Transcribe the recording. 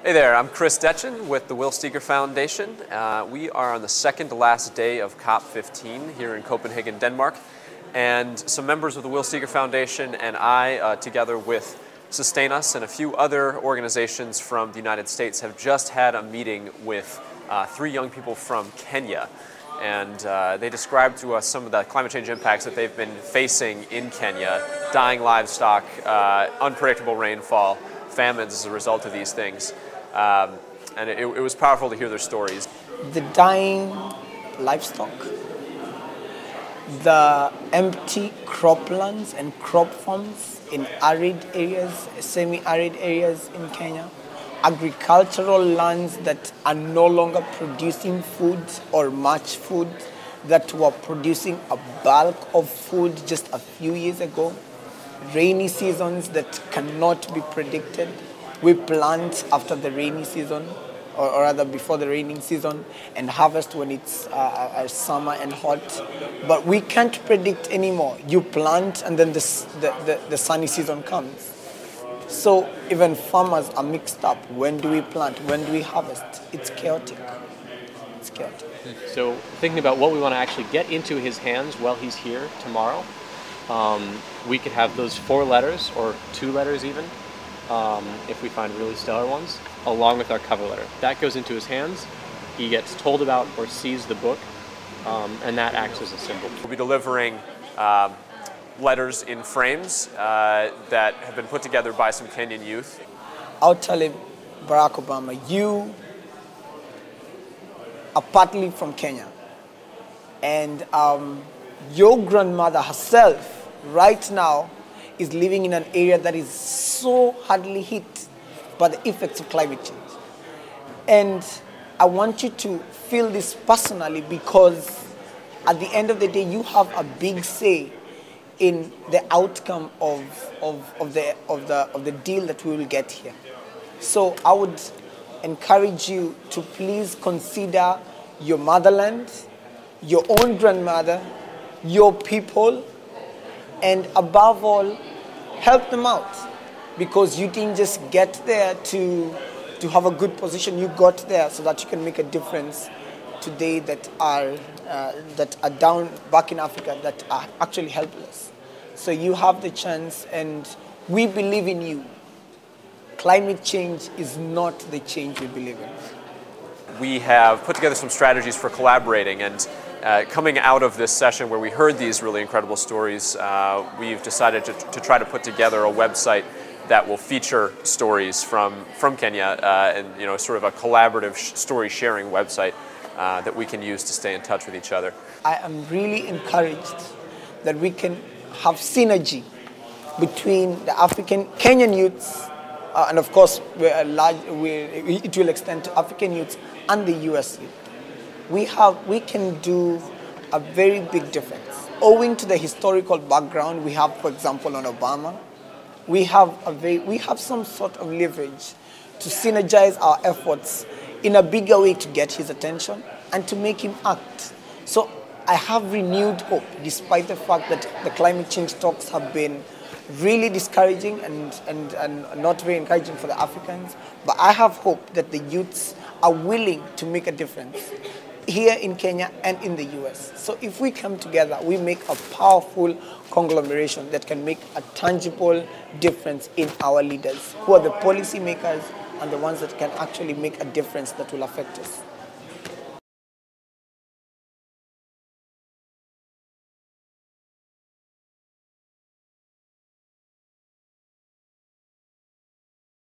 Hey there, I'm Chris Detchen with the Will Steger Foundation. We are on the second to last day of COP15 here in Copenhagen, Denmark. And some members of the Will Steger Foundation and I, together with Sustain Us and a few other organizations from the United States, have just had a meeting with three young people from Kenya. And they described to us some of the climate change impacts that they've been facing in Kenya: dying livestock, unpredictable rainfall, famines as a result of these things. And it was powerful to hear their stories. The dying livestock, the empty croplands and crop farms in arid areas, semi-arid areas in Kenya, agricultural lands that are no longer producing food or much food, that were producing a bulk of food just a few years ago, rainy seasons that cannot be predicted. We plant after the rainy season, or rather before the raining season, and harvest when it's summer and hot. But we can't predict anymore. You plant and then the sunny season comes. So even farmers are mixed up. When do we plant? When do we harvest? It's chaotic. It's chaotic. So thinking about what we want to actually get into his hands while he's here tomorrow, we could have those 4 letters, or 2 letters even, if we find really stellar ones, along with our cover letter. That goes into his hands. He gets told about or sees the book, and that acts as a symbol. We'll be delivering letters in frames that have been put together by some Kenyan youth. I'll tell him, Barack Obama, you are partly from Kenya, and your grandmother herself right now is living in an area that is so hardly hit by the effects of climate change. And I want you to feel this personally, because at the end of the day, you have a big say in the outcome of the deal that we will get here. So I would encourage you to please consider your motherland, your own grandmother, your people, and above all, help them out, because you didn't just get there to have a good position. You got there so that you can make a difference today that are down back in Africa, that are actually helpless. So you have the chance, and we believe in you. Climate change is not the change we believe in. We have put together some strategies for collaborating, and coming out of this session where we heard these really incredible stories, we've decided to try to put together a website that will feature stories from Kenya, and sort of a collaborative story sharing website that we can use to stay in touch with each other. I am really encouraged that we can have synergy between the Kenyan youths, and of course it will extend to African youths and the US youth. We can do a very big difference. Owing to the historical background we have, for example, on Obama, we have some sort of leverage to synergize our efforts in a bigger way to get his attention and to make him act. So I have renewed hope, despite the fact that the climate change talks have been really discouraging and not very encouraging for the Africans. But I have hope that the youths are willing to make a difference here in Kenya and in the US. So if we come together, we make a powerful conglomeration that can make a tangible difference in our leaders, who are the policy makers and the ones that can actually make a difference that will affect us.